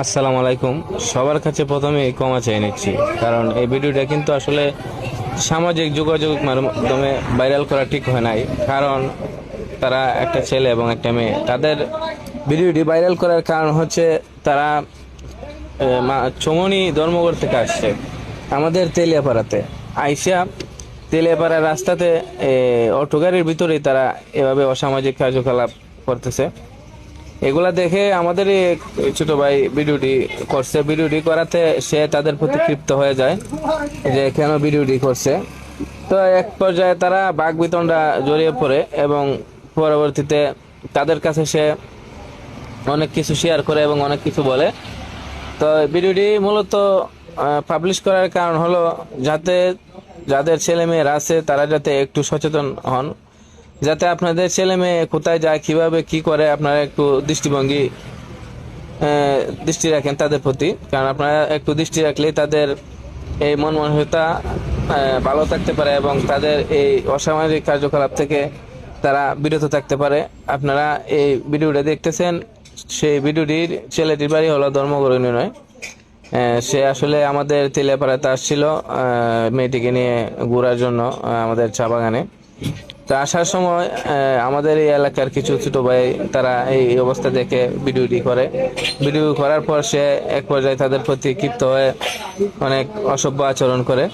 আসসালামু আলাইকুম। সবার কাছে প্রথমে ক্ষমা চেয়ে নিচ্ছি, কারণ এই ভিডিওটা কিন্তু আসলে সামাজিক যোগাযোগ মাধ্যমে ভাইরাল করা ঠিক হয় নাই। কারণ তারা একটা ছেলে এবং একটা মেয়ে, তাদের ভিডিওটি ভাইরাল করার কারণ হচ্ছে তারা চমনি ধর্মঘট থেকে আসছে আমাদের তেলিয়াপাড়াতে আইসা, তেলিয়াপাড়ার রাস্তাতে অটো গাড়ির ভিতরেই তারা এভাবে অসামাজিক কার্যকলাপ করতেছে। এগুলা দেখে আমাদের এক ছোট ভাই ভিডিওটি করছে। ভিডিওটি করাতে সে তাদের প্রতি ক্ষিপ্ত হয়ে যায় যে কেন ভিডিওটি করছে। তো এক পর্যায়ে তারা বাক বিতণ্ডা জড়িয়ে পড়ে এবং পরবর্তীতে তাদের কাছে সে অনেক কিছু শেয়ার করে এবং অনেক কিছু বলে। তো ভিডিওটি মূলত পাবলিশ করার কারণ হলো যাতে যাদের ছেলে মেয়েরা আছে তারা যাতে একটু সচেতন হন, যাতে আপনাদের ছেলে মেয়ে কোথায় যায়, কিভাবে কি করে, আপনারা একটু দৃষ্টি রাখেন তাদের প্রতি। কারণ আপনারা একটু দৃষ্টি রাখলে তাদের এই মন মানসিকতা ভালো থাকতে পারে এবং তাদের এই অসামাজিক কার্যকলাপ থেকে তারা বিরত থাকতে পারে। আপনারা এই ভিডিওটা দেখতেছেন, সেই ভিডিওটির ছেলেটির বাড়ি হলো ধর্মগড় নয়। সে আসলে আমাদের তেলিয়াপাড়াতে আসছিল মেয়েটিকে নিয়ে ঘোরার জন্য আমাদের চা বাগানে। তো আসার সময় আমাদের এই এলাকার কিছু ছোট ভাই তারা এই অবস্থা দেখে ভিডিওটি করে। ভিডিও করার পর সে এক পর্যায়ে তাদের প্রতি ক্ষিপ্ত হয়ে অনেক অসভ্য আচরণ করে।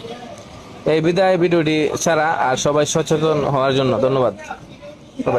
এই বিদায় ভিডিওটি ছাড়া আর সবাই সচেতন হওয়ার জন্য ধন্যবাদ সবাই।